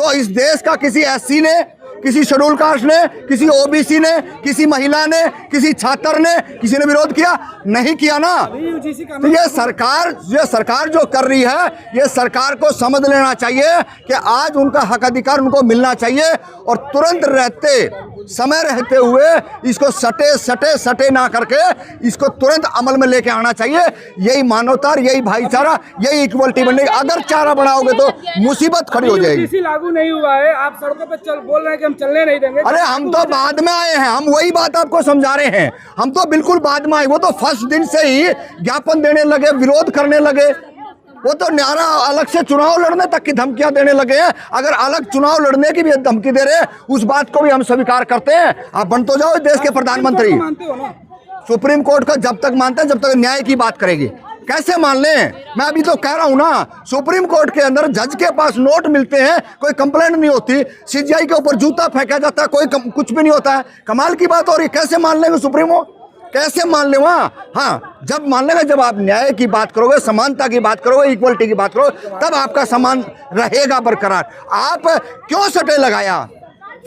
तो इस देश का किसी एससी ने, किसी शेड्यूल कास्ट ने, किसी ओबीसी ने, किसी महिला ने, किसी छात्र ने, किसी ने विरोध किया? नहीं किया ना। तो ये सरकार जो कर रही है, ये सरकार को समझ लेना चाहिए कि आज उनका हक अधिकार उनको मिलना चाहिए और तुरंत समय रहते हुए इसको सटे ना करके इसको तुरंत अमल में लेके आना चाहिए। यही मानवता, यही भाईचारा, यही इक्वलिटी बनने। अगर चारा बढ़ाओगे तो मुसीबत खड़ी हो जाएगी। लागू नहीं हुआ है, आप सड़कों पे बोल रहे हैं कि हम चलने नहीं देंगे। अरे हम तो बाद में आए हैं, हम वही बात आपको समझा रहे हैं। हम तो बिल्कुल बाद में आए। वो तो फर्स्ट दिन से ही ज्ञापन देने लगे, विरोध करने लगे। वो तो न्यारा अलग से चुनाव लड़ने तक की धमकियां देने लगे हैं। अगर अलग चुनाव लड़ने की भी धमकी दे रहे हैं, उस बात को भी हम स्वीकार करते हैं। आप बन तो जाओ देश के प्रधानमंत्री। सुप्रीम कोर्ट को जब तक मानते हैं, जब तक न्याय की बात करेगी। कैसे मान लें? मैं अभी तो कह रहा हूं ना, सुप्रीम कोर्ट के अंदर जज के पास नोट मिलते हैं, कोई कंप्लेंट नहीं होती। सीजीआई के ऊपर जूता फेंका जाता है, कोई कुछ भी नहीं होता है। कमाल की बात हो रही है। कैसे मान लेंगे सुप्रीमो? कैसे मान ले वहाँ? हाँ, जब मान लेंगे जब आप न्याय की बात करोगे, समानता की बात करोगे, इक्वलिटी की बात करोगे, तब आपका सम्मान रहेगा बरकरार। आप क्यों सटे लगाया?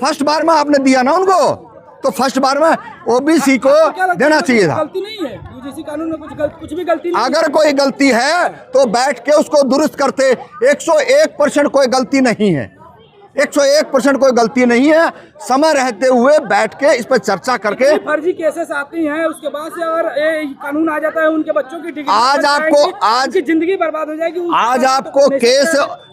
फर्स्ट बार में आपने दिया ना उनको, तो फर्स्ट बार में ओबीसी को देना चाहिए था। गलती नहीं है यूजीसी कानून में, कुछ भी गलती नहीं। अगर कोई गलती है तो बैठ के उसको दुरुस्त करते। 101% कोई गलती नहीं है, 101% कोई गलती नहीं है। समय रहते हुए बैठ के इस पर चर्चा करके। फर्जी केसेस आती हैं, उसके बाद से अगर कानून आ जाता है, उनके बच्चों की डिग्री आज जिंदगी बर्बाद हो जाएगी। आज आपको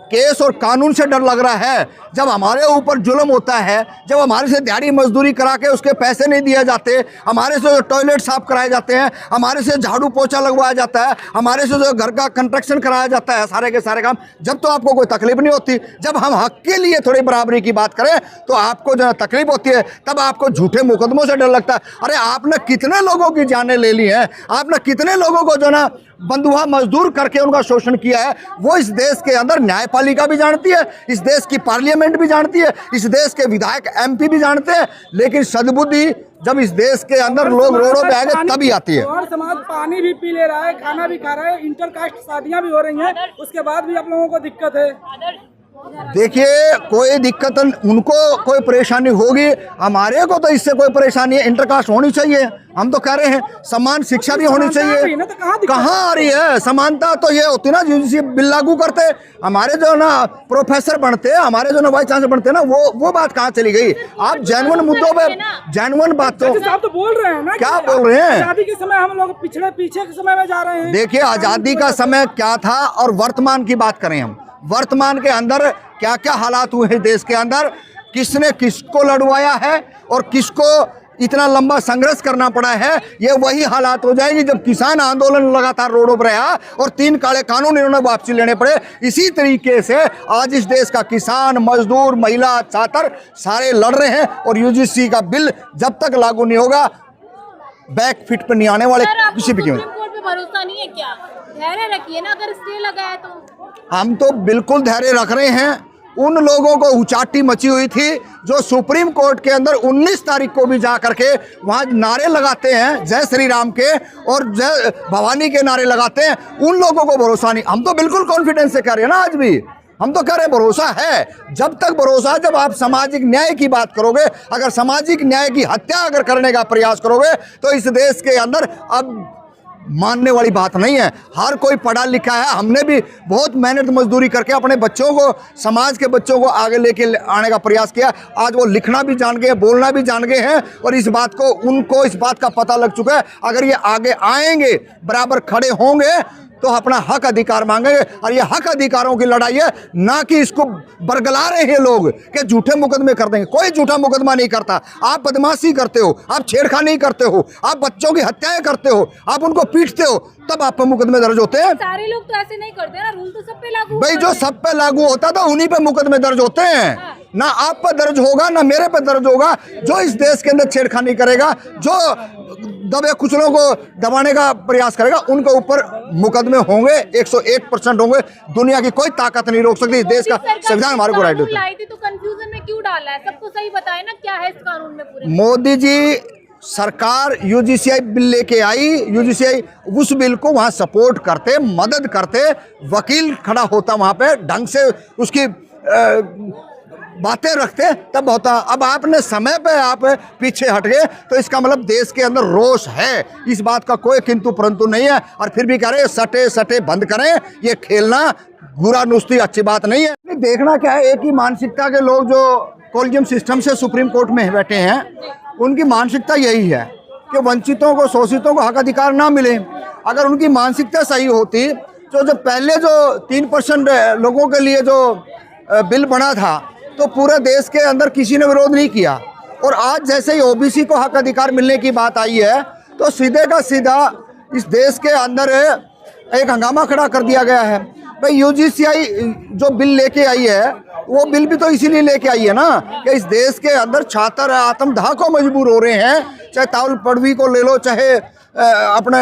केस और कानून से डर लग रहा है। जब हमारे ऊपर जुल्म होता है, जब हमारे से दिहाड़ी मजदूरी करा के उसके पैसे नहीं दिए जाते, हमारे से जो टॉयलेट साफ कराए जाते हैं, हमारे से झाड़ू पोछा लगवाया जाता है, हमारे से जो घर का कंस्ट्रक्शन कराया जाता है, सारे के सारे काम, जब तो आपको कोई तकलीफ नहीं होती। जब हम हक के लिए थोड़ी बराबरी की बात करें तो आपको जो तकलीफ होती है, तब आपको झूठे मुकदमों से डर लगता है। अरे आपने कितने लोगों की जानें ले ली हैं, आपने कितने लोगों को जो ना बंधुआ मजदूर करके उनका शोषण किया है। वो इस देश के अंदर न्यायपालिका भी जानती है, इस देश की पार्लियामेंट भी जानती है, इस देश के विधायक एमपी भी जानते हैं। लेकिन सद्बुद्धि जब इस देश के अंदर लोग रोडों पे आएंगे तभी आती है। और समाज पानी भी पी ले रहा है, खाना भी खा रहा है, इंटरकास्ट शादियां भी हो रही हैं, उसके बाद भी आप लोगों को दिक्कत है। देखिए, कोई दिक्कत उनको कोई परेशानी होगी, हमारे को तो इससे कोई परेशानी है। इंटरकास्ट होनी चाहिए, हम तो कह रहे हैं। समान शिक्षा भी होनी चाहिए। कहाँ आ रही है समानता? तो ये होती ना यूजीसी बिल लागू करते, हमारे जो ना प्रोफेसर बनते, हमारे जो ना वाइस चांसलर बनते ना, वो बात कहाँ चली गई? आप जेन्युइन मुद्दों पे, जेन्युइन बातों तो बोल रहे हैं ना, क्या बोल रहे हैं? आजादी के समय हम लोग पीछे के समय में जा रहे हैं। देखिए, आजादी का समय क्या था और वर्तमान की बात करें हम, वर्तमान के अंदर क्या क्या हालात हुए हैं देश के अंदर, किसने किसको लड़वाया है और किसको इतना लंबा संघर्ष करना पड़ा है। ये वही हालात हो जाएंगे जब किसान आंदोलन लगातार रोडों पर रहा और 3 काले कानून इन्होंने वापसी लेने पड़े। इसी तरीके से आज इस देश का किसान, मजदूर, महिला, छात्र सारे लड़ रहे हैं। और यूजीसी का बिल जब तक लागू नहीं होगा, बैक फिट पर नहीं आने वाले किसी भी कीमत। भरोसा नहीं है क्या? धैर्य रखिए ना, अगर स्टे लगा है तो। हम तो बिल्कुल धैर्य रख रहे हैं। उन लोगों को उचाटी मची हुई थी जो सुप्रीम कोर्ट के अंदर 19 तारीख को भी जा करके वहां नारे लगाते हैं, जय श्री राम के और जय भवानी के नारे लगाते हैं। उन लोगों को भरोसा नहीं। हम तो बिल्कुल कॉन्फिडेंस से कह रहे हैं ना, आज भी हम तो कह रहे हैं भरोसा है। जब तक भरोसा, जब आप सामाजिक न्याय की बात करोगे, अगर सामाजिक न्याय की हत्या अगर करने का प्रयास करोगे, तो इस देश के अंदर अब मानने वाली बात नहीं है। हर कोई पढ़ा लिखा है। हमने भी बहुत मेहनत मजदूरी करके अपने बच्चों को, समाज के बच्चों को आगे लेके आने का प्रयास किया। आज वो लिखना भी जान गए, बोलना भी जान गए हैं और इस बात को, उनको इस बात का पता लग चुका है, अगर ये आगे आएंगे, बराबर खड़े होंगे तो अपना हक अधिकार मांगेंगे। और ये हक अधिकारों की लड़ाई है, ना कि इसको बरगला रहे हैं लोग कि झूठे मुकदमे कर देंगे। कोई झूठा मुकदमा नहीं करता। आप बदमाशी करते हो, आप छेड़खानी करते हो, आप बच्चों की हत्याएं करते हो, आप उनको पीटते हो, तब आप पर मुकदमे दर्ज होते हैं। सारे लोग तो ऐसे नहीं करते ना, रूल तो सब पे लागू। भाई, जो सब पे लागू होता था उन्हीं पे मुकदमे दर्ज होते हैं। हाँ। ना आप पर दर्ज होगा, ना मेरे पे दर्ज होगा। जो इस देश के अंदर छेड़खानी करेगा, जो दबे कुचलों को दबाने का प्रयास करेगा, उनके ऊपर मुकदमे होंगे, 101% होंगे। दुनिया की कोई ताकत नहीं रोक सकती। इस देश का संविधान हमारे को राइट देता है। तो कंफ्यूजन में क्यों डाला है? सबको सही बताए ना, क्या है इस कानून में पूरे। मोदी जी सरकार यूजीसीआई बिल लेके आई, यूजीसीआई उस बिल को वहां सपोर्ट करते, मदद करते, वकील खड़ा होता वहां पे, ढंग से उसकी बातें रखते तब होता। अब आपने समय पे आप पीछे हट गए तो इसका मतलब देश के अंदर रोष है, इस बात का कोई किंतु परंतु नहीं है। और फिर भी कह रहे सटे सटे बंद करें, ये खेलना बुरा नुस्ती अच्छी बात नहीं है। देखना क्या है, एक ही मानसिकता के लोग जो कोलिजियम सिस्टम से सुप्रीम कोर्ट में बैठे हैं, उनकी मानसिकता यही है कि वंचितों को, शोषितों को हक अधिकार ना मिले। अगर उनकी मानसिकता सही होती तो जो पहले जो 3% लोगों के लिए जो बिल बना था तो पूरे देश के अंदर किसी ने विरोध नहीं किया, और आज जैसे ही ओबीसी को हक अधिकार मिलने की बात आई है तो सीधे का सीधा इस देश के अंदर एक हंगामा खड़ा कर दिया गया है। भाई यूजीसीआई जो बिल लेके आई है, वो बिल भी तो इसीलिए लेके आई है ना कि इस देश के अंदर छात्र आत्मदाह को मजबूर हो रहे हैं। चाहे ताउल पड़वी को ले लो, चाहे अपने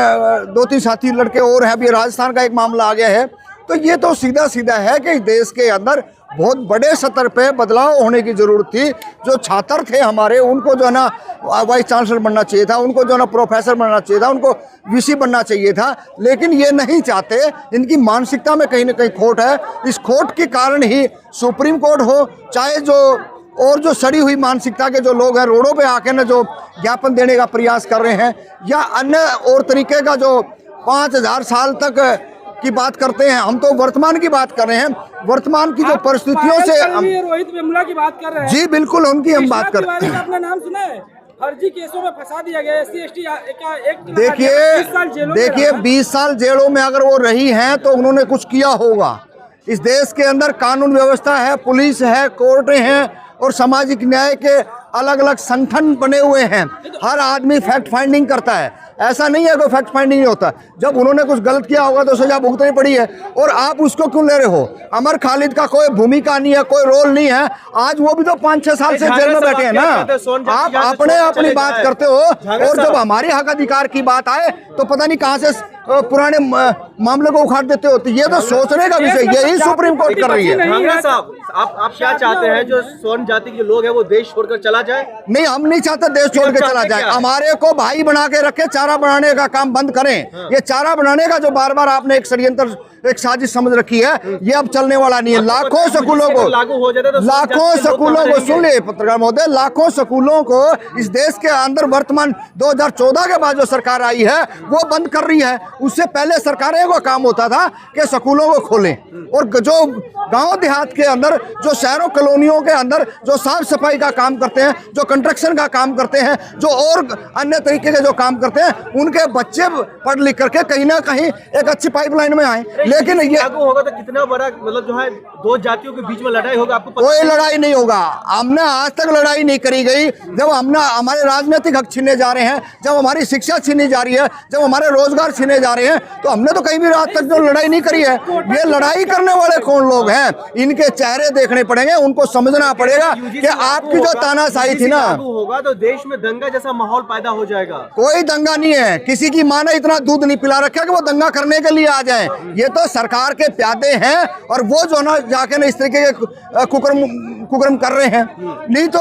2-3 साथी लड़के और हैं, अभी राजस्थान का एक मामला आ गया है। तो ये तो सीधा सीधा है कि देश के अंदर बहुत बड़े स्तर पे बदलाव होने की ज़रूरत थी। जो छात्र थे हमारे, उनको जो है ना वाइस चांसलर बनना चाहिए था, उनको जो है ना प्रोफेसर बनना चाहिए था, उनको वीसी बनना चाहिए था, लेकिन ये नहीं चाहते। इनकी मानसिकता में कहीं ना कहीं खोट है। इस खोट के कारण ही सुप्रीम कोर्ट हो, चाहे जो और जो सड़ी हुई मानसिकता के जो लोग हैं रोडों पे आके ना जो ज्ञापन देने का प्रयास कर रहे हैं, या अन्य और तरीके का जो 5000 साल तक की बात करते हैं, हम तो वर्तमान की बात कर रहे हैं। वर्तमान की जो परिस्थितियों से रोहित वेमुला की बात कर रहे हैं। जी बिल्कुल, उनकी हम बात कर रहे हैं। अपना नाम सुना है, फर्जी केसों में फंसा दिया गया SC/ST का एक। देखिए 20 साल जेलों में अगर वो रही हैं तो उन्होंने कुछ किया होगा। इस देश के अंदर कानून व्यवस्था है, पुलिस है, कोर्टें हैं और सामाजिक न्याय के अलग अलग संगठन बने हुए हैं। हर आदमी फैक्ट फाइंडिंग करता है, ऐसा नहीं है कोई फैक्ट फाइंडिंग नहीं होता। जब उन्होंने कुछ गलत किया होगा तो सजा भुगतनी पड़ी है, और आप उसको क्यों ले रहे हो? अमर खालिद का कोई भूमिका नहीं है, कोई रोल नहीं है। आज वो भी तो 5-6 साल से जेल में बैठे हैं ना। आप अपनी बात करते हो, और जब हमारे हक अधिकार की बात आए तो पता नहीं कहाँ से पुराने मामले को उखाड़ देते हो। तो ये तो सोचने का विषय, यही सुप्रीम कोर्ट कर रही है। भांगड़ा साहब, आप क्या चाहते हैं, जो स्वर्ण जाति के लोग हैं वो देश छोड़कर चला जाए? नहीं, हम नहीं चाहते देश छोड़ के चला जाए। हमारे को भाई बना के रखे, चारा बनाने का काम बंद करें। ये चारा बनाने का जो बार बार आपने एक षड्यंत्र, एक साजिश समझ रखी है, ये अब चलने वाला नहीं है। लाखों स्कूलों को लागू हो जाता है, लाखों स्कूलों को, सुन ले पत्रकार महोदय, लाखों स्कूलों को इस देश के अंदर वर्तमान 2014 के बाद जो सरकार आई है वो बंद कर रही है। उससे पहले सरकारें को काम होता था कि स्कूलों को खोलें, और जो गांव देहात के अंदर, जो शहरों कॉलोनियों के अंदर जो साफ सफाई का काम करते हैं, जो कंस्ट्रक्शन का काम करते हैं, जो और अन्य तरीके के जो काम करते हैं, उनके बच्चे पढ़ लिख करके कहीं ना कहीं एक अच्छी पाइपलाइन में आए। लेकिन ये लागू होगा तो कितना बड़ा, मतलब जो है दो जातियों के बीच में लड़ाई होगा, आपको कोई लड़ाई नहीं होगा। हमने आज तक लड़ाई नहीं करी गई। जब हमारे राजनीतिक हक छीने जा रहे हैं, जब हमारी शिक्षा छीनी जा रही है, जब हमारे रोजगार छीने जा रहे हैं, तो हमने तो कहीं भी आज तक जो लड़ाई नहीं करी है। ये लड़ाई करने वाले कौन लोग हैं, इनके चेहरे देखने पड़ेंगे, उनको समझना पड़ेगा कि आपकी जो तानाशाही थी ना, होगा तो देश में दंगा जैसा माहौल पैदा हो जाएगा। कोई दंगा नहीं है, किसी की माँ ने इतना दूध नहीं पिला रखा कि वो दंगा करने के लिए आ जाए। ये तो सरकार के प्यादे हैं, और वो जो ना जाके ना इस तरीके के कुकर्म कर रहे हैं। नहीं तो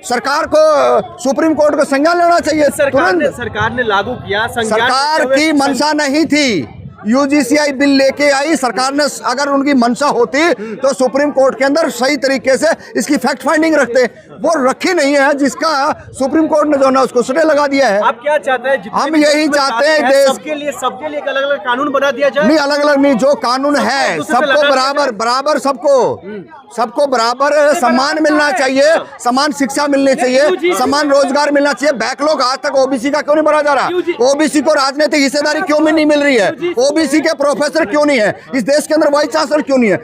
सरकार को, सुप्रीम कोर्ट को संज्ञान लेना चाहिए। सरकार ने लागू किया, सरकार की मंशा नहीं थी। यूजीसीआई बिल लेके आई सरकार ने, अगर उनकी मंशा होती तो सुप्रीम कोर्ट के अंदर सही तरीके से इसकी फैक्ट फाइंडिंग रखते। वो रखी नहीं है, जिसका सुप्रीम कोर्ट ने जो ना उसको स्टे लगा दिया है। आप क्या चाहते हैं? हम यही चाहते हैं देश सबके लिए एक अलग अलग कानून बना दिया जाए। नहीं, अलग अलग नहीं, जो कानून है सबको बराबर सबको बराबर सम्मान मिलना चाहिए, समान शिक्षा मिलनी चाहिए, समान रोजगार मिलना चाहिए। बैकलॉग आज तक ओबीसी का क्यों नहीं भरा जा रहा? ओबीसी को राजनीतिक हिस्सेदारी क्यों नहीं मिल रही है? ओबीसी के प्रोफेसर क्यों नहीं है? इस देश के अंदर वाइस चांसलर क्यों नहीं है?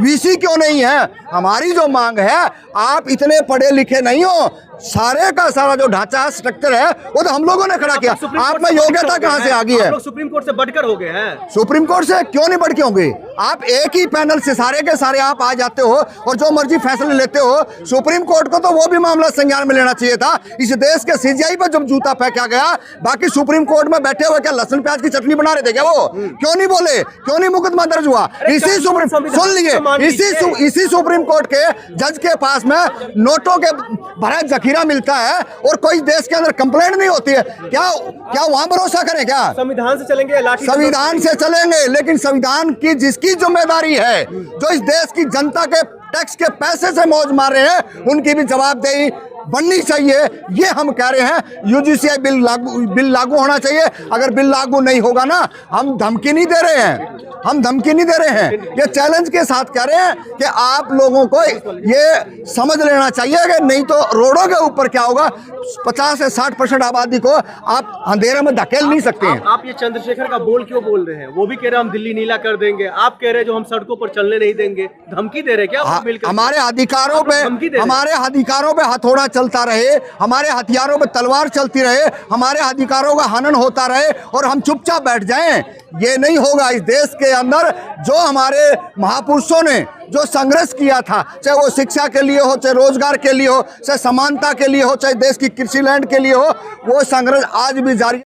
वीसी क्यों नहीं है? हमारी जो मांग है, आप इतने पढ़े लिखे नहीं हो, सारे का सारा जो ढांचा है, स्ट्रक्चर है, वो तो हम लोगों ने खड़ा किया। आप में योग्यता कहाँ से आ गई है? सुप्रीम कोर्ट से बढ़कर हो गए हैं। सुप्रीम कोर्ट से क्यों नहीं बढ़ के होंगे? आप एक ही पैनल से सारे के सारे आप आ जाते हो और जो मर्जी फैसले लेते हो। सुप्रीम कोर्ट को तो वो भी मामला संज्ञान में लेना चाहिए था। इस देश के सीजीआई पर जब जूता फेंका गया, बाकी सुप्रीम कोर्ट में बैठे हुए क्या लहसुन प्याज की चटनी बना रहे थे क्या? वो क्यों नहीं बोले? क्यों नहीं मुकदमा दर्ज हुआ? इसी सुप्रीम, सुन लीजिए, इसी सुप्रीम कोर्ट के जज के पास में नोटों के भरा जखीरा मिलता है और कोई देश के अंदर कंप्लेंट नहीं होती है। क्या वहां भरोसा करें? क्या संविधान से चलेंगे? संविधान से चलेंगे, लेकिन संविधान की जिसकी जिम्मेदारी है, जो इस देश की जनता के टैक्स के पैसे से मौज मार रहे हैं, उनकी भी जवाबदेही बननी चाहिए। ये हम कह रहे हैं। यूजीसीआई बिल लागू होना चाहिए। अगर बिल लागू नहीं होगा ना, हम धमकी नहीं दे रहे हैं, हम धमकी नहीं दे रहे हैं, ये चैलेंज के साथ कह रहे हैं कि आप लोगों को ये समझ लेना चाहिए कि नहीं तो रोडों के ऊपर क्या होगा, 50 से 60% आबादी को आप अंधेरे में धकेल नहीं सकते हैं। आप ये चंद्रशेखर का बोल क्यों बोल रहे हैं? वो भी कह रहे हैं हम दिल्ली नीला कर देंगे, आप कह रहे हैं जो हम सड़कों पर चलने नहीं देंगे। धमकी दे रहे क्या? हमारे अधिकारों पे हथौड़ा चलता रहे, हमारे हथियारों पे तलवार चलती रहे, हमारे अधिकारों का हनन होता रहे और हम चुपचाप बैठ जाएं, ये नहीं होगा। इस देश के अंदर जो हमारे महापुरुषों ने जो संघर्ष किया था, चाहे वो शिक्षा के लिए हो, चाहे रोजगार के लिए हो, चाहे समानता के लिए हो, चाहे देश की कृषि लैंड के लिए हो, वो संघर्ष आज भी जारी